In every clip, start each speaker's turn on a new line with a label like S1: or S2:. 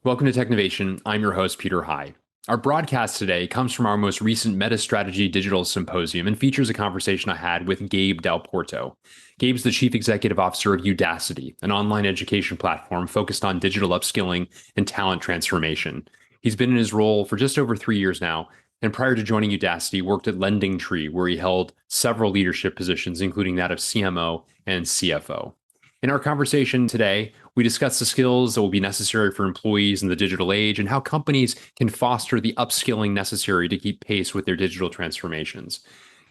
S1: Welcome to Technovation. I'm your host, Peter High. Our broadcast today comes from our most recent Metis Strategy Digital Symposium and features a conversation I had with Gabe Dalporto. Gabe's the Chief Executive Officer of Udacity, an online education platform focused on digital upskilling and talent transformation. He's been in his role for just over 3 years now, and prior to joining Udacity, worked at LendingTree, where he held several leadership positions, including that of CMO and CFO. In our conversation today, we discuss the skills that will be necessary for employees in the digital age and how companies can foster the upskilling necessary to keep pace with their digital transformations.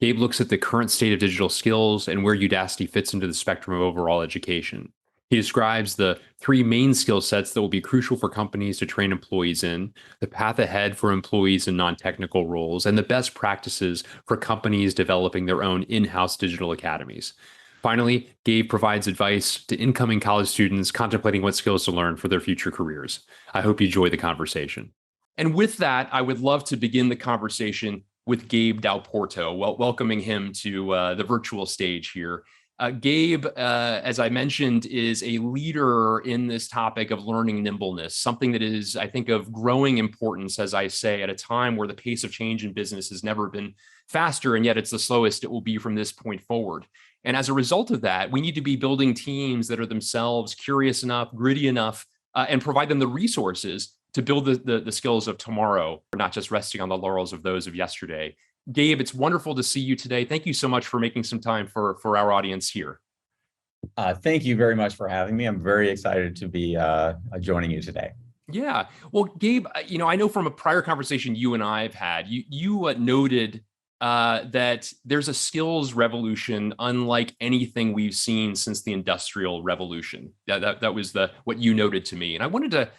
S1: Gabe looks at the current state of digital skills and where Udacity fits into the spectrum of overall education. He describes the three main skill sets that will be crucial for companies to train employees in, the path ahead for employees in non-technical roles, and the best practices for companies developing their own in-house digital academies. Finally, Gabe provides advice to incoming college students contemplating what skills to learn for their future careers. I hope you enjoy the conversation. And with that, I would love to begin the conversation with Gabe Dalporto, welcoming him to the virtual stage here. Gabe, as I mentioned, is a leader in this topic of learning nimbleness, something that is, I think, of growing importance, as I say, at a time where the pace of change in business has never been faster, and yet it's the slowest it will be from this point forward. And as a result of that, we need to be building teams that are themselves curious enough, gritty enough, and provide them the resources to build the skills of tomorrow, not just resting on the laurels of those of yesterday. Gabe, it's wonderful to see you today. Thank you so much for making some time for our audience here.
S2: Thank you very much for having me. I'm very excited to be joining you today.
S1: Yeah. Well, Gabe, I know from a prior conversation you and I have had, you noted that there's a skills revolution unlike anything we've seen since the Industrial Revolution. That was what you noted to me. And I wanted to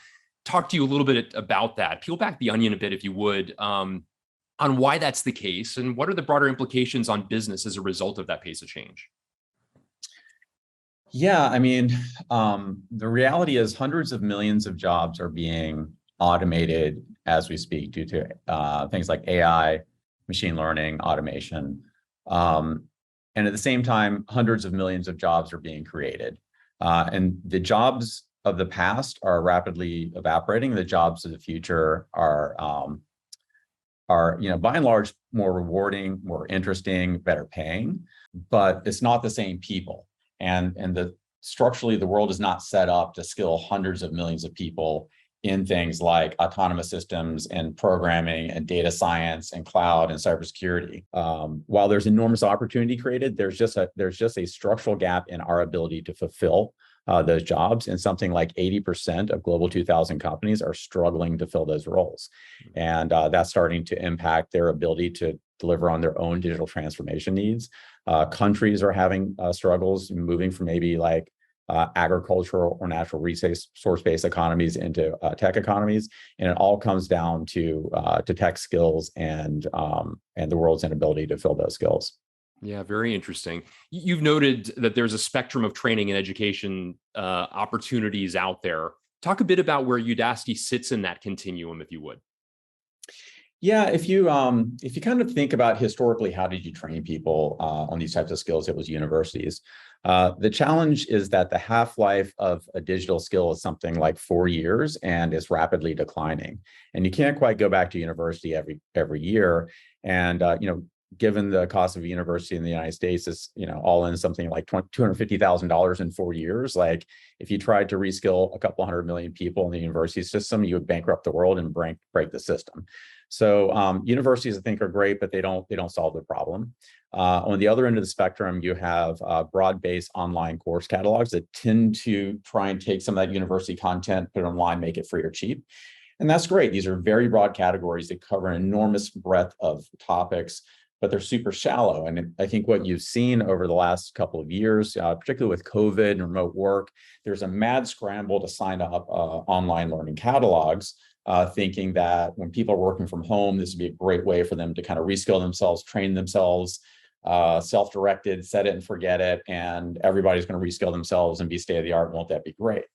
S1: talk to you a little bit about that. Peel back the onion a bit, if you would, on why that's the case and what are the broader implications on business as a result of that pace of change.
S2: Yeah, I mean, the reality is hundreds of millions of jobs are being automated as we speak due to things like AI, machine learning, automation. And at the same time, hundreds of millions of jobs are being created. And the jobs of the past are rapidly evaporating. The jobs of the future are by and large, more rewarding, more interesting, better paying, but it's not the same people. And structurally, the world is not set up to skill hundreds of millions of people in things like autonomous systems and programming and data science and cloud and cybersecurity. While there's enormous opportunity created, there's just a structural gap in our ability to fulfill those jobs. And something like 80% of Global 2000 companies are struggling to fill those roles. And that's starting to impact their ability to deliver on their own digital transformation needs. Countries are having struggles moving from maybe like agricultural or natural resource-based economies into tech economies, and it all comes down to tech skills and the world's inability to fill those skills.
S1: Yeah, very interesting. You've noted that there's a spectrum of training and education opportunities out there. Talk a bit about where Udacity sits in that continuum, if you would.
S2: Yeah, if you kind of think about historically, how did you train people on these types of skills? It was universities. The challenge is that the half-life of a digital skill is something like 4 years and is rapidly declining. And you can't quite go back to university every year. And given the cost of a university in the United States is all in something like $250,000 in 4 years. Like if you tried to reskill a couple hundred million people in the university system, you would bankrupt the world and break the system. So universities, I think, are great, but they don't solve the problem. On the other end of the spectrum, you have broad-based online course catalogs that tend to try and take some of that university content, put it online, make it free or cheap. And that's great. These are very broad categories that cover an enormous breadth of topics, but they're super shallow. And I think what you've seen over the last couple of years, particularly with COVID and remote work, there's a mad scramble to sign up online learning catalogs, thinking that when people are working from home, this would be a great way for them to kind of reskill themselves, train themselves, self-directed, set it and forget it, and everybody's going to reskill themselves and be state-of-the-art. Won't that be great?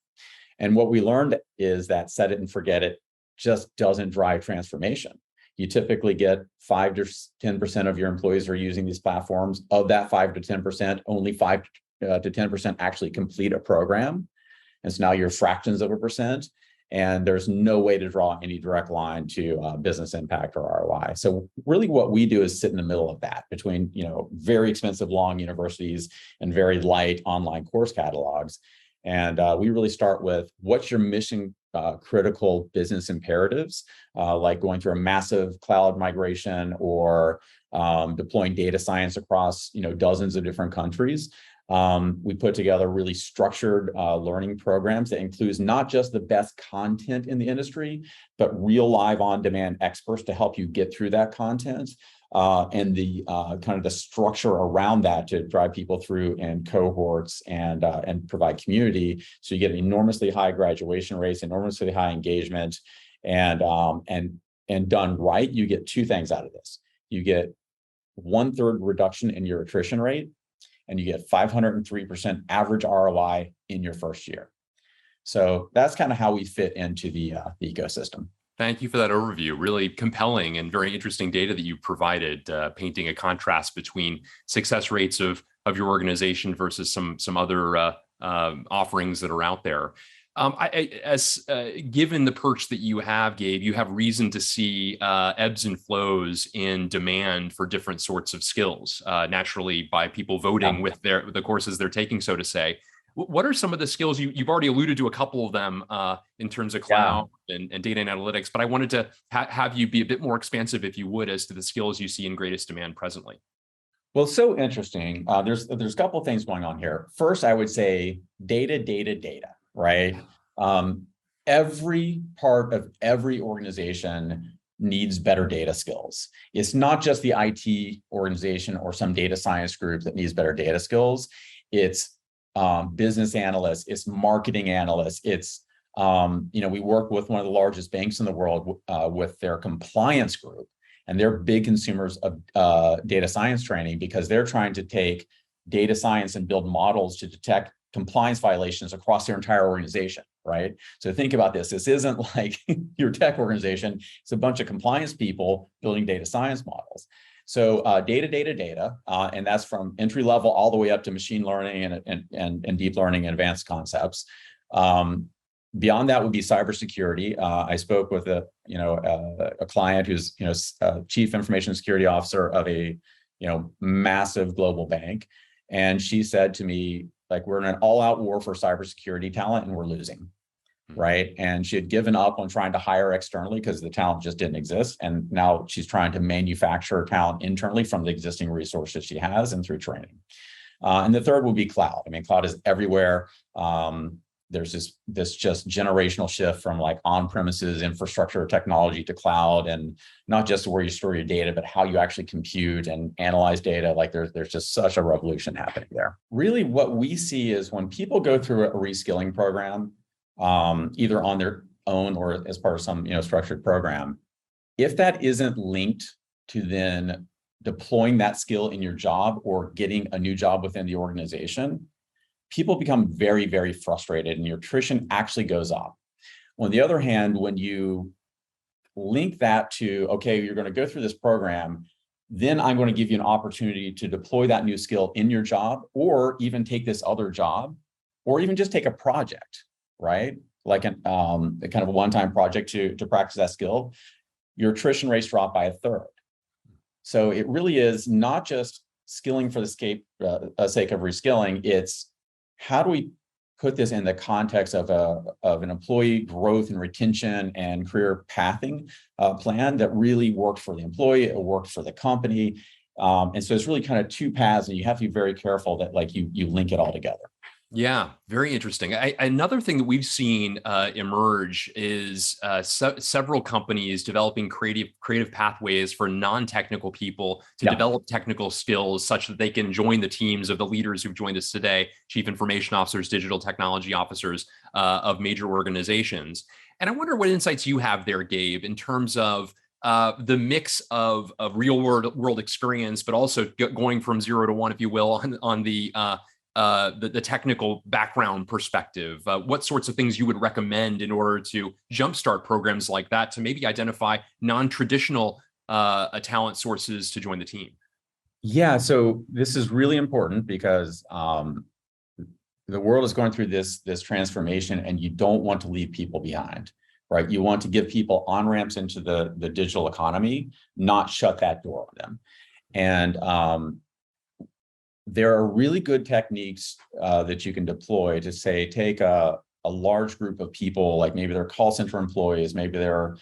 S2: And what we learned is that set it and forget it just doesn't drive transformation. You typically get 5 to 10% of your employees are using these platforms. Of that 5 to 10%, only 5 to 10% actually complete a program. And so now you're fractions of a percent. and there's no way to draw any direct line to business impact or ROI. So really what we do is sit in the middle of that between, very expensive long universities and very light online course catalogs. And we really start with what's your mission critical business imperatives, like going through a massive cloud migration or deploying data science across dozens of different countries. We put together really structured learning programs that includes not just the best content in the industry, but real live on-demand experts to help you get through that content, and the kind of the structure around that to drive people through in cohorts and provide community. So you get enormously high graduation rates, enormously high engagement, and done right, you get two things out of this. You get 1/3 reduction in your attrition rate, and you get 503% average ROI in your first year. So that's kind of how we fit into the ecosystem.
S1: Thank you for that overview. Really compelling and very interesting data that you provided, painting a contrast between success rates of your organization versus some other offerings that are out there. Given the perch that you have, Gabe, you have reason to see ebbs and flows in demand for different sorts of skills, naturally by people voting with the courses they're taking, so to say. What are some of the skills you've already alluded to a couple of them in terms of cloud and data and analytics, but I wanted to have you be a bit more expansive, if you would, as to the skills you see in greatest demand presently.
S2: Well, it's so interesting. There's a couple of things going on here. First, I would say data, right? Every part of every organization needs better data skills. It's not just the IT organization or some data science group that needs better data skills. It's business analysts, it's marketing analysts, it's, we work with one of the largest banks in the world with their compliance group, and they're big consumers of data science training because they're trying to take data science and build models to detect compliance violations across their entire organization, right? So think about this. This isn't like your tech organization. It's a bunch of compliance people building data science models. So data, and that's from entry level all the way up to machine learning and deep learning and advanced concepts. Beyond that would be cybersecurity. I spoke with a client who's chief information security officer of a massive global bank, and she said to me, like, we're in an all-out war for cybersecurity talent and we're losing. Right. And she had given up on trying to hire externally because the talent just didn't exist. And now she's trying to manufacture talent internally from the existing resources she has and through training. And the third will be cloud. I mean, cloud is everywhere. There's this just generational shift from like on-premises infrastructure technology to cloud, and not just where you store your data, but how you actually compute and analyze data. Like there's just such a revolution happening there. Really, what we see is when people go through a reskilling program, either on their own or as part of some structured program, if that isn't linked to then deploying that skill in your job or getting a new job within the organization, people become very, very frustrated and your attrition actually goes up. On the other hand, when you link that to, okay, you're going to go through this program, then I'm going to give you an opportunity to deploy that new skill in your job, or even take this other job, or even just take a project, right? Like a kind of a one-time project to practice that skill, your attrition rates drop by 1/3. So it really is not just skilling for the sake of reskilling. It's how do we put this in the context of an employee growth and retention and career pathing plan that really worked for the employee, it worked for the company. And so it's really kind of two paths, and you have to be very careful that like you link it all together.
S1: Yeah, very interesting. Another thing that we've seen emerge is several companies developing creative pathways for non-technical people to develop technical skills such that they can join the teams of the leaders who've joined us today, chief information officers, digital technology officers of major organizations. And I wonder what insights you have there, Gabe, in terms of the mix of real world experience, but also going from 0 to 1, if you will, on the technical background perspective. What sorts of things you would recommend in order to jumpstart programs like that to maybe identify non-traditional talent sources to join the team?
S2: Yeah, so this is really important because the world is going through this transformation, and you don't want to leave people behind. right? You want to give people on-ramps into the digital economy, not shut that door on them. And there are really good techniques that you can deploy to say, take a large group of people, like maybe they're call center employees, maybe they're,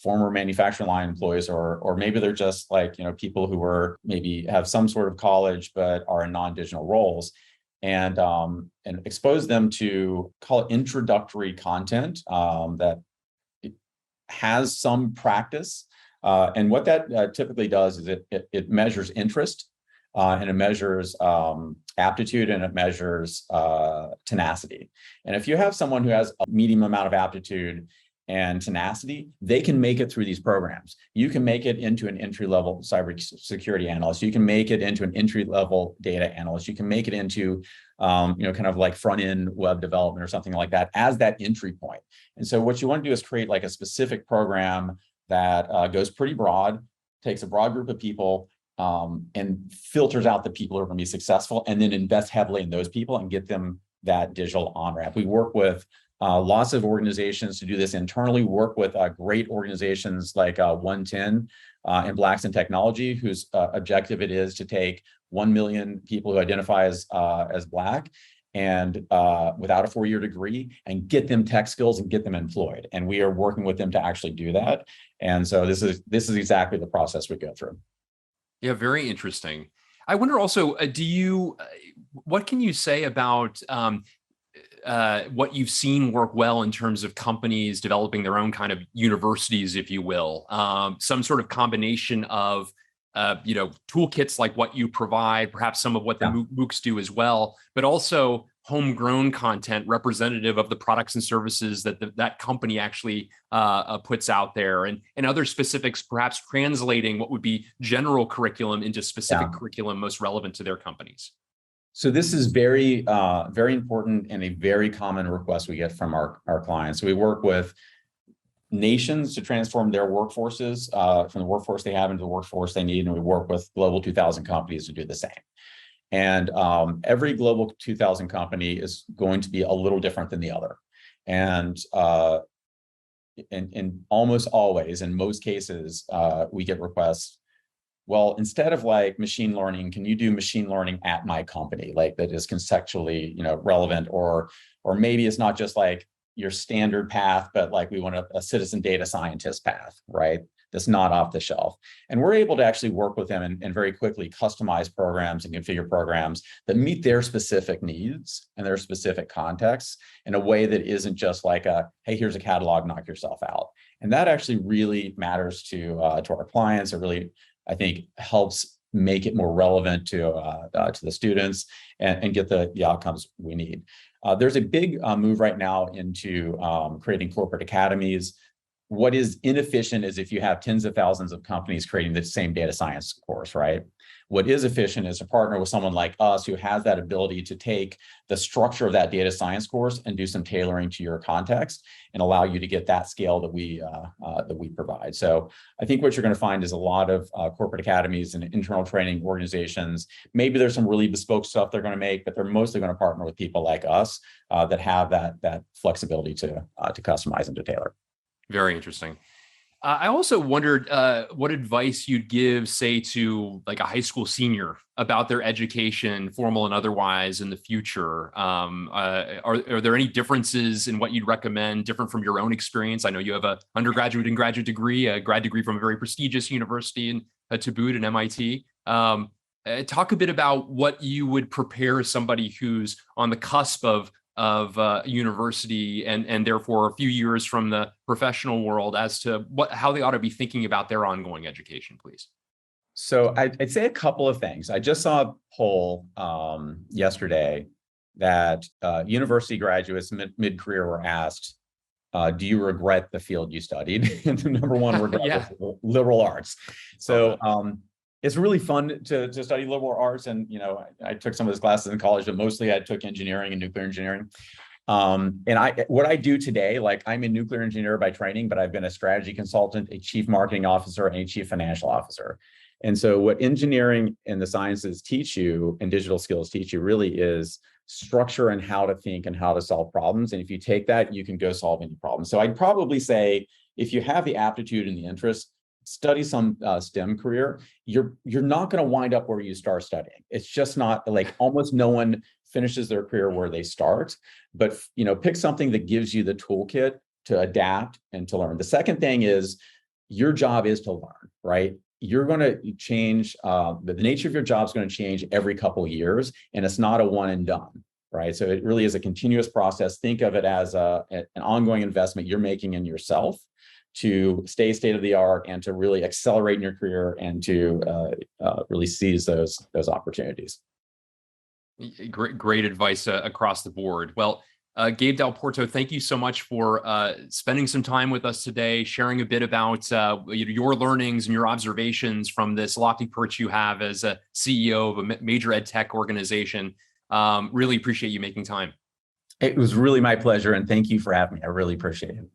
S2: former manufacturing line employees, or maybe they're just like, people who are maybe have some sort of college, but are in non-digital roles, and expose them to, call it, introductory content that has some practice. And what that typically does is it measures interest, and it measures aptitude, and it measures tenacity. And if you have someone who has a medium amount of aptitude and tenacity, they can make it through these programs. You can make it into an entry-level cybersecurity analyst. You can make it into an entry-level data analyst. You can make it into, kind of like front-end web development or something like that as that entry point. And so what you want to do is create like a specific program that goes pretty broad, takes a broad group of people, and filters out the people who are going to be successful, and then invest heavily in those people and get them that digital on-ramp. We work with lots of organizations to do this internally, work with great organizations like 110 and Blacks in Technology, whose objective it is to take 1 million people who identify as Black and without a 4-year degree, and get them tech skills and get them employed. And we are working with them to actually do that. And so this is exactly the process we go through.
S1: Yeah, very interesting. I wonder also, what can you say about what you've seen work well in terms of companies developing their own kind of universities, if you will, some sort of combination of, toolkits like what you provide, perhaps some of what the MOOCs do as well, but also homegrown content representative of the products and services that that company actually puts out there, and other specifics, perhaps translating what would be general curriculum into specific curriculum most relevant to their companies.
S2: So this is very, very important and a very common request we get from our clients. We work with nations to transform their workforces from the workforce they have into the workforce they need, and we work with Global 2000 companies to do the same. And every Global 2000 company is going to be a little different than the other. And almost always, in most cases, we get requests, well, instead of like machine learning, can you do machine learning at my company, like that is conceptually, relevant, or maybe it's not just like your standard path, but like we want a citizen data scientist path, right? That's not off the shelf. And we're able to actually work with them and very quickly customize programs and configure programs that meet their specific needs and their specific contexts in a way that isn't just like hey, here's a catalog, knock yourself out. And that actually really matters to our clients. It really, I think, helps make it more relevant to the students and get the outcomes we need. There's a big move right now into creating corporate academies. What is inefficient is if you have tens of thousands of companies creating the same data science course, right? What is efficient is to partner with someone like us who has that ability to take the structure of that data science course and do some tailoring to your context and allow you to get that scale that we provide. So I think what you're going to find is a lot of corporate academies and internal training organizations. Maybe there's some really bespoke stuff they're going to make, but they're mostly going to partner with people like us that have that flexibility to customize and to tailor.
S1: Very interesting. I also wondered what advice you'd give, say, to like a high school senior about their education, formal and otherwise, in the future. Are there any differences in what you'd recommend, different from your own experience? I know you have an undergraduate and graduate degree, a grad degree from a very prestigious university to boot, in MIT. Talk a bit about what you would prepare somebody who's on the cusp of university and therefore a few years from the professional world as to how they ought to be thinking about their ongoing education, please.
S2: So I'd say a couple of things. I just saw a poll yesterday that university graduates mid-career were asked, do you regret the field you studied? And the number one regret was liberal arts. So it's really fun to study liberal arts. And, I took some of those classes in college, but mostly I took engineering and nuclear engineering. And what I do today, like I'm a nuclear engineer by training, but I've been a strategy consultant, a chief marketing officer, and a chief financial officer. And so what engineering and the sciences teach you and digital skills teach you really is structure and how to think and how to solve problems. And if you take that, you can go solve any problem. So I'd probably say if you have the aptitude and the interest, study some STEM career. You're not going to wind up where you start studying. It's just not, like, almost no one finishes their career where they start. But pick something that gives you the toolkit to adapt and to learn. The second thing is your job is to learn, right? You're going to change. The nature of your job is going to change every couple of years, and it's not a one and done, right? So it really is a continuous process. Think of it as an ongoing investment you're making in yourself to stay state of the art and to really accelerate in your career and to really seize those opportunities.
S1: Great advice across the board. Well, Gabe Dalporto, thank you so much for spending some time with us today, sharing a bit about your learnings and your observations from this lofty perch you have as a CEO of a major ed tech organization. Really appreciate you making time.
S2: It was really my pleasure, and thank you for having me. I really appreciate it.